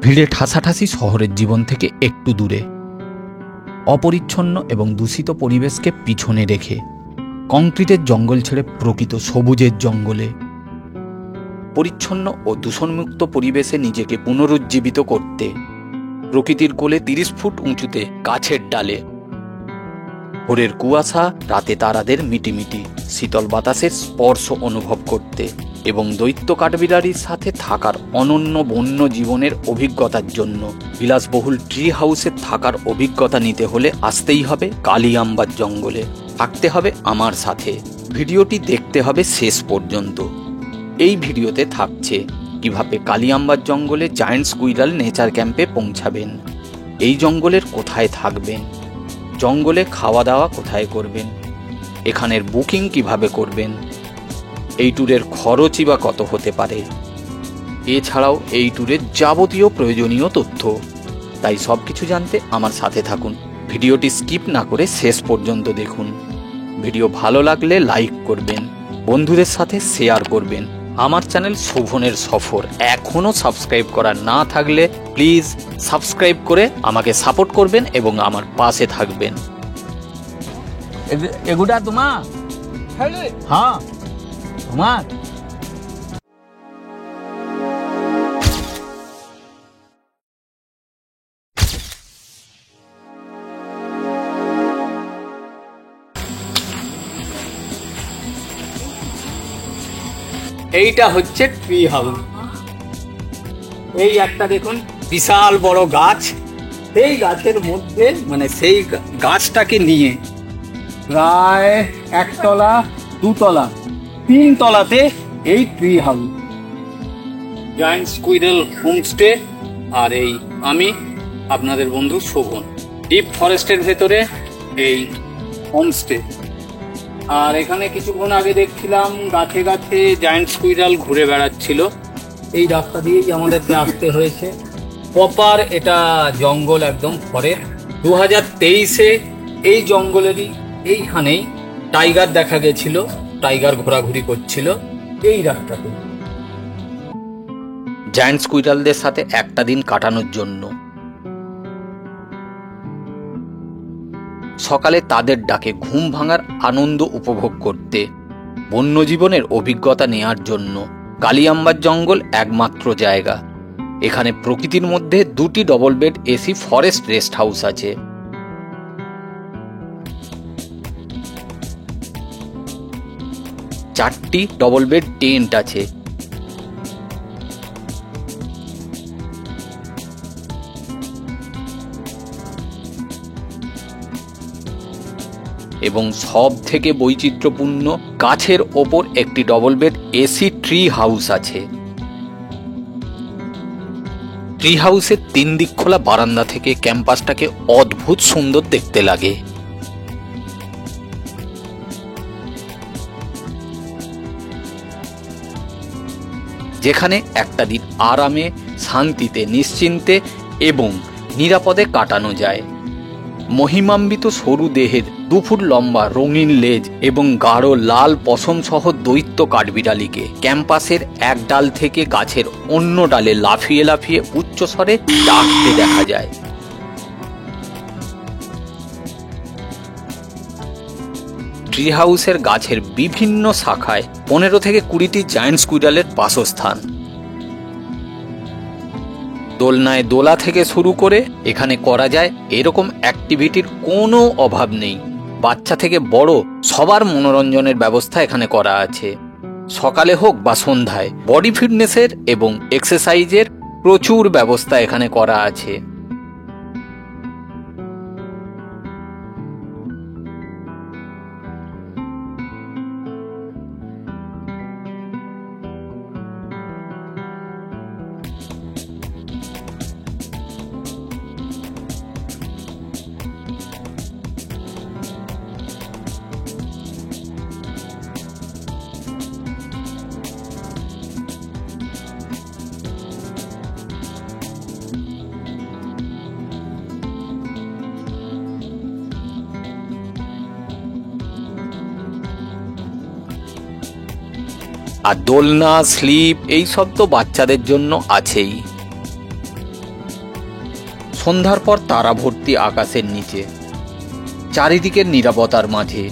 ভিড়ে ঠাসাঠাসি শহরের জীবন থেকে একটু দূরে, অপরিচ্ছন্ন এবং দূষিত পরিবেশকে পিছনে রেখে কংক্রিটের জঙ্গল ছেড়ে প্রকৃত সবুজের জঙ্গলে পরিচ্ছন্ন ও দূষণমুক্ত পরিবেশে নিজেকে পুনরুজ্জীবিত করতে প্রকৃতির কোলে 30 ফুট উঁচুতে গাছের ডালে ভোরের কুয়াশা, রাতে তারাদের মিটিমিটি শীতল বাতাসের স্পর্শ অনুভব করতে এবং দৈত্য কাঠবিড়ালির সাথে থাকার অনন্য বন্য জীবনের অভিজ্ঞতার জন্য বিলাসবহুল ট্রি হাউসে থাকার অভিজ্ঞতা নিতে হলে আসতেই হবে কালিয়াম্বার জঙ্গলে। থাকতে হবে আমার সাথে, ভিডিওটি দেখতে হবে শেষ পর্যন্ত। এই ভিডিওতে থাকছে কিভাবে কালিয়াম্বার জঙ্গলে জায়ান্ট স্কুইরাল নেচার ক্যাম্পে পৌঁছাবেন, এই জঙ্গলের কোথায় থাকবেন, জঙ্গলে খাওয়া দাওয়া কোথায় করবেন, এখানের বুকিং কিভাবে করবেন, এই ট্যুরের খরচই বা কত হতে পারে, এছাড়াও এই ট্যুরের যাবতীয় প্রয়োজনীয় তথ্য। তাই সব কিছু জানতে আমার সাথে থাকুন, ভিডিওটি স্কিপ না করে শেষ পর্যন্ত দেখুন। ভিডিও ভালো লাগলে লাইক করবেন, বন্ধুদের সাথে শেয়ার করবেন। আমার চ্যানেল শোভনের সফর এখনও সাবস্ক্রাইব করা না থাকলে প্লিজ সাবস্ক্রাইব করে আমাকে সাপোর্ট করবেন এবং আমার পাশে থাকবেন। এগুলা তোমার? হ্যাঁ তোমার। এইটা হচ্ছে ট্রি হাউস। এই একটা দেখুন বিশাল বড় গাছ, সেই গাছের মধ্যে মানে সেই গাছটাকে নিয়ে প্রায় 1 তলা 2 তলা 3 তলাতে এই tree house, giant squirrel homestay. আর এই আমি আপনাদের বন্ধু শোভন, ডিপ ফরেস্টের ভেতরে এই হোমস্টে। আর এখানে কিছুক্ষণ আগে দেখছিলাম গাছে গাছে জায়ান্ট স্কুইরাল ঘুরে বেড়াচ্ছিল। এই রাস্তা দিয়েই আমাদেরকে আসতে হয়েছে। প্রপার এটা জঙ্গল, একদম ফরেস্ট। 2023-এ এই জঙ্গলেরই এইখানেই টাইগার দেখা গেছিল, টাইগার ঘোরাঘুরি করছিল এই রাস্তাতে। জায়ান্ট স্কুইরালদের সাথে একটা দিন কাটানোর জন্য সকালে তাদের ডাকে ঘুম ভাঙার আনন্দ উপভোগ করতে, বন্যজীবনের অভিজ্ঞতা নেয়ার জন্য কালিয়াম্বার জঙ্গল একমাত্র জায়গা। এখানে প্রকৃতির মধ্যে 2টি double bed AC forest rest house আছে। চারটি ডবল বেড টেন্ট আছে। এবং সব থেকে বৈচিত্র্যপূর্ণ গাছের ওপর একটি double bed AC tree house আছে। ট্রি হাউসের 3 দিক খোলা বারান্দা থেকে ক্যাম্পাসটাকে অদ্ভুত সুন্দর দেখতে লাগে। যেখানে একটা দিন আরামে, শান্তিতে, নিশ্চিন্তে এবং নিরাপদে কাটানো যায়। মহিমান্বিত সরু দেহের 2 ফুট লম্বা রঙিন লেজ এবং গাঢ় লাল পশম সহ দৈত্য কাঠবিড়ালিকে ক্যাম্পাসের এক ডাল থেকে গাছের অন্য ডালে লাফিয়ে লাফিয়ে উচ্চস্বরে ডাকতে দেখা যায়। ট্রি হাউসের গাছের বিভিন্ন শাখায় 15 থেকে 20টি জায়ান্ট স্কুইরালের বাসস্থান। দোলনায় দোলা থেকে শুরু করে এখানে করা যায় এরকম অ্যাক্টিভিটির কোনো অভাব নেই। বাচ্চা থেকে বড় সবার মনোরঞ্জনের ব্যবস্থা এখানে করা আছে। সকালে হোক বা সন্ধ্যায় বডি ফিটনেসের এবং এক্সারসাইজের প্রচুর ব্যবস্থা এখানে করা আছে। আর দোলনা, স্লিপ এই সব তো বাচ্চাদের জন্য আছেই। সন্ধ্যার পর তারা ভর্তি আকাশের নিচে, চারিদিকের নীরবতার মাঝে,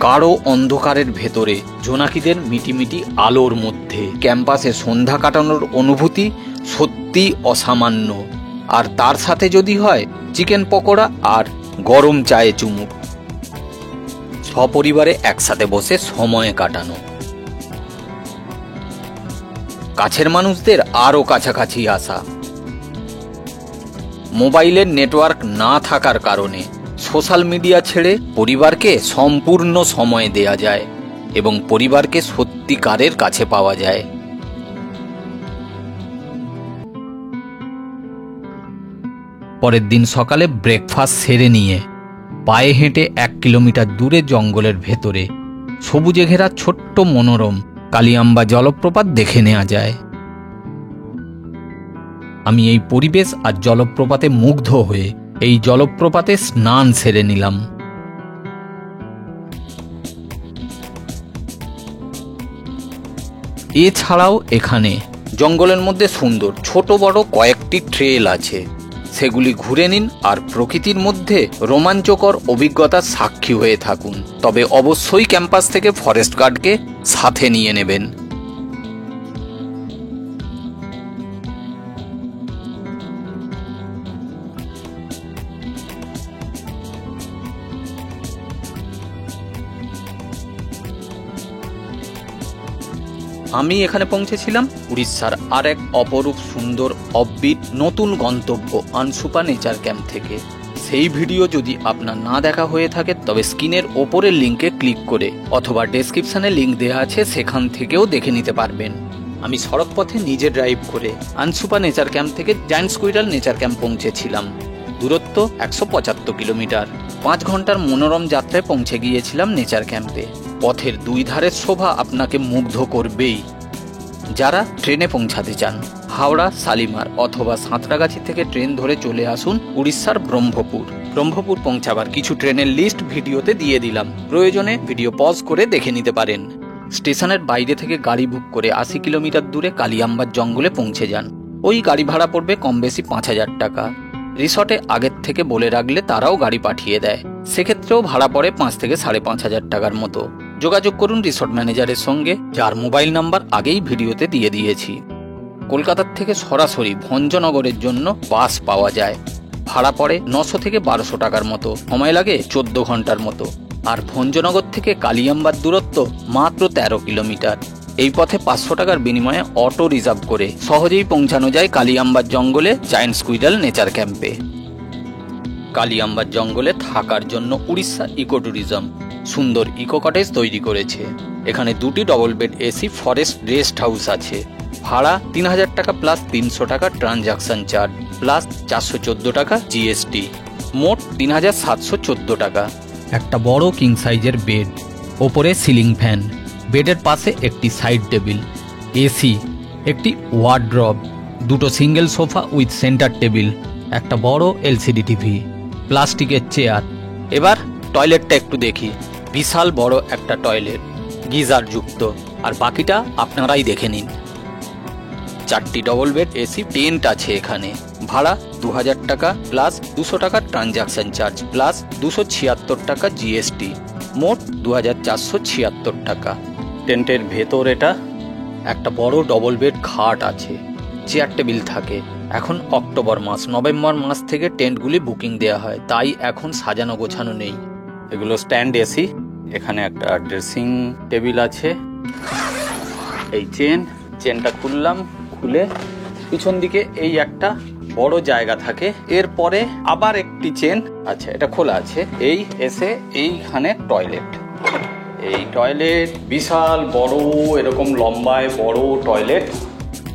গাঢ় অন্ধকারের ভেতরে, জোনাকিদের মিটিমিটি আলোর মধ্যে ক্যাম্পাসে সন্ধ্যা কাটানোর অনুভূতি সত্যি অসামান্য। আর তার সাথে যদি হয় চিকেন পকোড়া আর গরম চায়ে চুমুক, সপরিবারে একসাথে বসে সময় কাটানো। কাছের মানুষদের আরও কাছাকাছি আসা। মোবাইলের নেটওয়ার্ক না থাকার কারণে সোশ্যাল মিডিয়া ছেড়ে পরিবারকে সম্পূর্ণ সময় দেয়া যায় এবং পরিবারকে সত্যিকারের কাছে পাওয়া যায়। পরের দিন সকালে ব্রেকফাস্ট সেরে নিয়ে পায়ে হেঁটে 1 কিলোমিটার দূরে জঙ্গলের ভেতরে সবুজে ঘেরা ছোট্ট মনোরম কালিয়াম্বা জলপ্রপাত দেখে নেওয়া যায়। আমি এই পরিবেশ আর জলপ্রপাতে মুগ্ধ হয়ে এই জলপ্রপাতে স্নান সেরে নিলাম। এছাড়াও এখানে জঙ্গলের মধ্যে সুন্দর ছোট বড় কয়েকটি ট্রেল আছে, সেগুলি ঘুরে নিন আর প্রকৃতির মধ্যে রোমাঞ্চকর অভিজ্ঞতার সাক্ষী হয়ে থাকুন। তবে অবশ্যই ক্যাম্পাস থেকে ফরেস্ট গার্ডকে সাথে নিয়ে নেবেন। আমি এখানে পৌঁছেছিলাম উড়িষ্যার আর এক অপরূপ সুন্দর অফবিট নতুন গন্তব্য আনসুপা নেচার ক্যাম্প থেকে। সেই ভিডিও যদি আপনার না দেখা হয়ে থাকে তবে স্ক্রিনের ওপরের লিঙ্কে ক্লিক করে অথবা ডেসক্রিপশনে লিঙ্ক দেওয়া আছে, সেখান থেকেও দেখে নিতে পারবেন। আমি সড়ক পথে নিজে ড্রাইভ করে আনসুপা নেচার ক্যাম্প থেকে জায়ান্ট স্কুইরাল নেচার ক্যাম্প পৌঁছেছিলাম। দূরত্ব 175 কিলোমিটার। 5 ঘন্টার মনোরম যাত্রায় পৌঁছে গিয়েছিলাম নেচার ক্যাম্পে। পথের দুই ধারের শোভা আপনাকে মুগ্ধ করবেই। যারা ট্রেনে পৌঁছাতে চান, হাওড়া, শালিমার অথবা সাঁতরাগাছি থেকে ট্রেন ধরে চলে আসুন উড়িষ্যার ব্রহ্মপুর পৌঁছাবার কিছু ট্রেনের লিস্ট ভিডিওতে দিয়ে দিলাম, প্রয়োজনে ভিডিও পজ করে দেখে নিতে পারেন। স্টেশনের বাইরে থেকে গাড়ি বুক করে 80 কিলোমিটার দূরে কালিয়াম্বার জঙ্গলে পৌঁছে যান। ওই গাড়ি ভাড়া পড়বে কম বেশি 5000 টাকা। রিসর্টে আগের থেকে বলে রাখলে তারাও গাড়ি পাঠিয়ে দেয়, সেক্ষেত্রেও ভাড়া পড়ে 5 থেকে 5500 টাকার মতো। যোগাযোগ করুন রিসর্ট ম্যানেজারের সঙ্গে, যার মোবাইল নাম্বার আগেই ভিডিওতে দিয়ে দিয়েছি। কলকাতার থেকে সরাসরি ভঞ্জনগরের জন্য বাস পাওয়া যায়। ভাড়া পড়ে 900 থেকে 1200 টাকার মতো, সময় লাগে 14 ঘন্টার মতো। আর ভঞ্জনগর থেকে কালিয়াম্বার দূরত্ব মাত্র 13 কিলোমিটার। এই পথে 500 টাকার বিনিময়ে অটো রিজার্ভ করে সহজেই পৌঁছানো যায় কালিয়াম্বার জঙ্গলে জায়ান্ট স্কুইরাল নেচার ক্যাম্পে। কালিয়াম্বার জঙ্গলে থাকার জন্য উড়িষ্যা ইকো ট্যুরিজম সুন্দর ইকো কটেজ তৈরি করেছে। এখানে 2টি double bed AC forest rest house আছে। ভাড়া 3000 টাকা প্লাস 300 টাকা ট্রানজাকশন চার্জ প্লাস 414 টাকা জিএসটি, মোট 3714 টাকা। একটা বড় কিং সাইজের বেড, ওপরে সিলিং ফ্যান, বেডের পাশে একটি সাইড টেবিল, এসি, একটি ওয়ার্ড্রব, 2টো single sofa with centre table, একটা বড় এলসিডি টিভি, প্লাস্টিকের চেয়ার। এবার টয়লেটটা একটু দেখি। বিশাল বড় একটা টয়লেট, গিজার যুক্ত, আর বাকিটা আপনারাই দেখে নিন। 4টি ডবল বেড এসি, টেন্ট আছে এখানে। ভাড়া 2000 টাকা প্লাস 200 টাকা ট্রানজাকশন চার্জ প্লাস 276 টাকা জিএসটি, মোট 2476 টাকা। টেন্টের ভেতর এটা একটা বড় ডবল বেড খাট আছে, চেয়ার টেবিল থাকে। এখন অক্টোবর মাস, নভেম্বর মাস থেকে টেন্টগুলি বুকিং দেওয়া হয়, তাই এখন সাজানো গোছানো নেই। এগুলো স্ট্যান্ড এসি। এখানে একটা ড্রেসিং টেবিল আছে। এই চেনটা খুললাম, খুলে পিছন দিকে এই একটা বড় জায়গা থাকে। এরপরে আবার একটি চেন আছে, এটা খোলা আছে। এই এসে এইখানে টয়লেট। এই টয়লেট বিশাল বড়, এরকম লম্বায় বড় টয়লেট।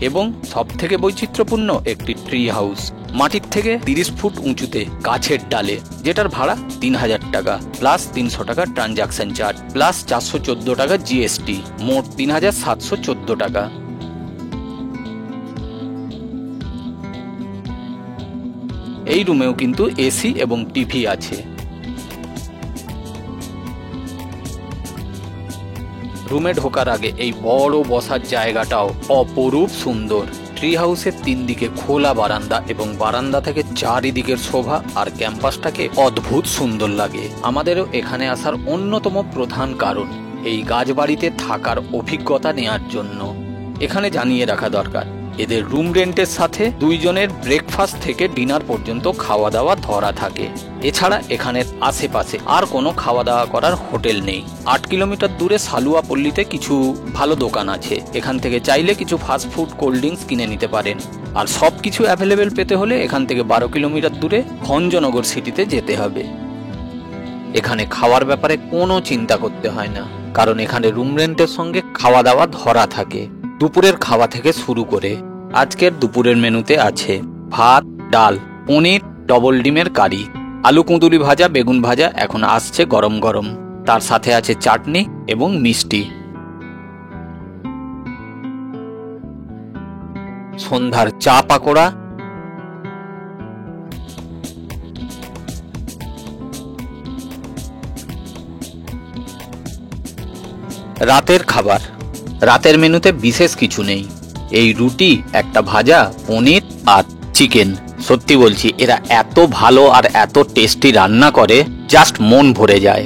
এবং সব থেকে বৈচিত্র্যপূর্ণ একটি ট্রি হাউস, মাটির থেকে 30 ফুট উঁচুতে গাছের ডালে, যেটার ভাড়া 3000 টাকা প্লাস 300 টাকা ট্রানজাকশন চার্জ প্লাস 414 টাকা জিএসটি, মোট 3714 টাকা। এই রুমেও কিন্তু এসি এবং টিভি আছে। রুমে ঢোকার আগে এই বড় বসার জায়গাটাও অপরূপ সুন্দর। ট্রি হাউসের 3 দিকে খোলা বারান্দা এবং বারান্দা থেকে চারিদিকের শোভা আর ক্যাম্পাসটাকে অদ্ভুত সুন্দর লাগে। আমাদেরও এখানে আসার অন্যতম প্রধান কারণ এই গাছবাড়িতে থাকার অভিজ্ঞতা নেয়ার জন্য। এখানে জানিয়ে রাখা দরকার, এদের রুম রেন্টের সাথে 2 জনের ব্রেকফাস্ট থেকে ডিনার পর্যন্ত খাওয়া দাওয়া ধরা থাকে। এছাড়া এখানের আশেপাশে আর কোনো খাওয়া দাওয়া করার হোটেল নেই। 8 কিলোমিটার দূরে সালুয়াপল্লিতে কিছু ভালো দোকান আছে, এখান থেকে চাইলে কিছু ফাস্টফুড কোল্ড ড্রিঙ্কস কিনে নিতে পারেন। আর সব কিছু অ্যাভেলেবেল পেতে হলে এখান থেকে 12 কিলোমিটার দূরে ভঞ্জনগর সিটিতে যেতে হবে। এখানে খাওয়ার ব্যাপারে কোনো চিন্তা করতে হয় না, কারণ এখানে রুম রেন্টের সঙ্গে খাওয়া দাওয়া ধরা থাকে। দুপুরের খাওয়া থেকে শুরু করে আজকের দুপুরের মেনুতে আছে ভাত, ডাল, পনির, ডবল ডিমের কারি, আলু কুঁদুলি ভাজা, বেগুন ভাজা এখন আসছে গরম গরম, তার সাথে আছে চাটনি এবং মিষ্টি। সন্ধ্যার চা পাকোড়া, রাতের খাবার। রাতের মেনুতে বিশেষ কিছু নেই, এই রুটি, একটা ভাজা, পনির আর চিকেন। সত্যি বলছি, এরা এত ভালো আর এত টেস্টি রান্না করে, জাস্ট মন ভরে যায়।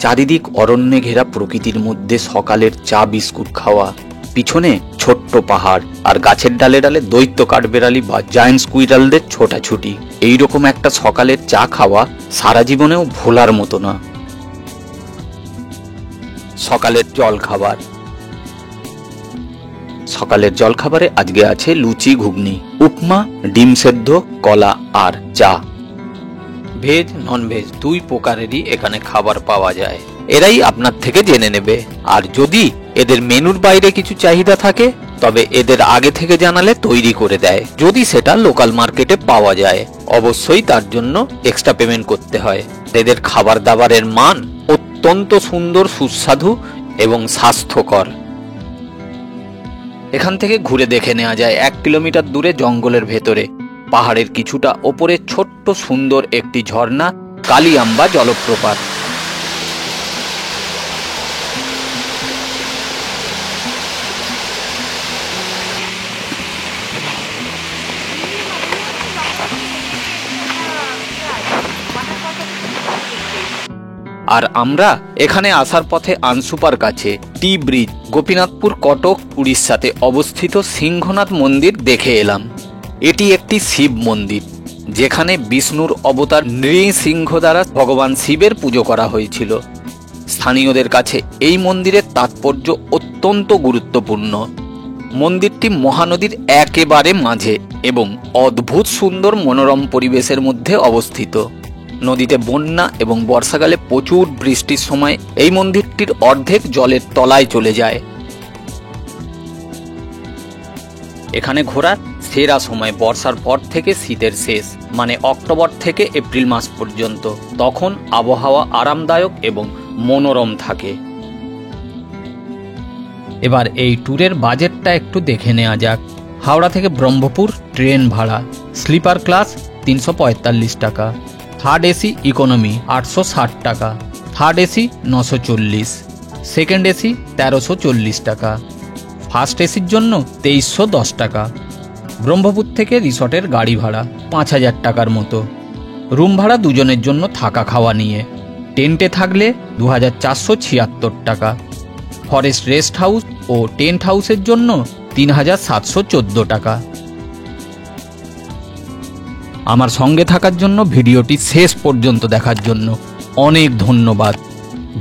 চারিদিক অরণ্যে ঘেরা প্রকৃতির মধ্যে সকালের চা বিস্কুট খাওয়া, পিছনে ছোট্ট পাহাড় আর গাছের ডালে ডালে দৈত্য কাঠবেড়ালি বা জায়ান্ট স্কুইরালদের ছোটাছুটি। এইরকম একটা সকালের চা খাওয়া সারা জীবনেও ভোলার মতো না। সকালের জলখাবার। সকালের জলখাবারে আজকে আছে লুচি, ঘুগনি, উপমা, ডিম সেদ্ধ, কলা আর চা। ভেজ নন ভেজ 2 প্রকারেরই এখানে খাবার পাওয়া যায়, এরাই আপনার থেকে জেনে নেবে। আর যদি এদের মেনুর বাইরে কিছু চাহিদা থাকে তবে এদের আগে থেকে জানালে তৈরি করে দেয়, যদি সেটা লোকাল মার্কেটে পাওয়া যায়। অবশ্যই তার জন্য এক্সট্রা পেমেন্ট করতে হয়। এদের খাবার দাবারের মান অত্যন্ত সুন্দর, সুস্বাদু এবং স্বাস্থ্যকর। এখান থেকে ঘুরে দেখে নেওয়া যায় 1 কিলোমিটার দূরে জঙ্গলের ভেতরে পাহাড়ের কিছুটা ওপরে ছোট্ট সুন্দর একটি ঝর্ণা, কালিয়াম্বা জলপ্রপাত। আর আমরা এখানে আসার পথে আনসুপার কাছে টি ব্রিজ, গোপীনাথপুর, কটক, উড়িষ্যাতে অবস্থিত সিংহনাথ মন্দির দেখে এলাম। এটি একটি শিব মন্দির, যেখানে বিষ্ণুর অবতার নৃসিংহ দ্বারা ভগবান শিবের পুজো করা হয়েছিল। স্থানীয়দের কাছে এই মন্দিরের তাৎপর্য অত্যন্ত গুরুত্বপূর্ণ। মন্দিরটি মহানদীর একেবারে মাঝে এবং অদ্ভুত সুন্দর মনোরম পরিবেশের মধ্যে অবস্থিত। নদীতে বন্যা এবং বর্ষাকালে প্রচুর বৃষ্টির সময় এই মন্দিরটির অর্ধেক জলের তলায় চলে যায়। এখানে ঘোরার সেরা সময় বর্ষার পর থেকে শীতের শেষ, মানে অক্টোবর থেকে এপ্রিল মাস পর্যন্ত। তখন আবহাওয়া আরামদায়ক এবং মনোরম থাকে। এবার এই ট্যুরের বাজেটটা একটু দেখে নেওয়া যাক। হাওড়া থেকে ব্রহ্মপুর ট্রেন ভাড়া স্লিপার ক্লাস 345 টাকা, থার্ড এসি ইকোনমি 860 টাকা, থার্ড এসি 940, সেকেন্ড এসি 1340 টাকা, ফার্স্ট এসির জন্য 2310 টাকা। ব্রহ্মপুর থেকে রিসর্টের গাড়ি ভাড়া 5000 টাকার মতো। রুম ভাড়া দুজনের জন্য থাকা খাওয়া নিয়ে টেন্টে থাকলে 2476 টাকা। ফরেস্ট রেস্ট হাউস ও টেন্ট হাউসের জন্য 3714 টাকা। আমার সঙ্গে থাকার জন্য, ভিডিওটি শেষ পর্যন্ত দেখার জন্য অনেক ধন্যবাদ।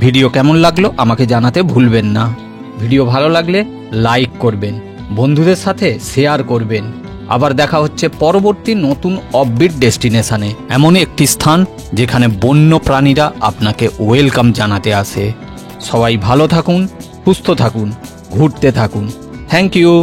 ভিডিও কেমন লাগলো আমাকে জানাতে ভুলবেন না। ভিডিও ভালো লাগলে লাইক করবেন, বন্ধুদের সাথে শেয়ার করবেন। আবার দেখা হচ্ছে পরবর্তী নতুন অফবিট ডেস্টিনেশনে, এমনই একটি স্থান যেখানে বন্য প্রাণীরা আপনাকে ওয়েলকাম জানাতে আসে। সবাই ভালো থাকুন, সুস্থ থাকুন, ঘুরতে থাকুন। Thank you.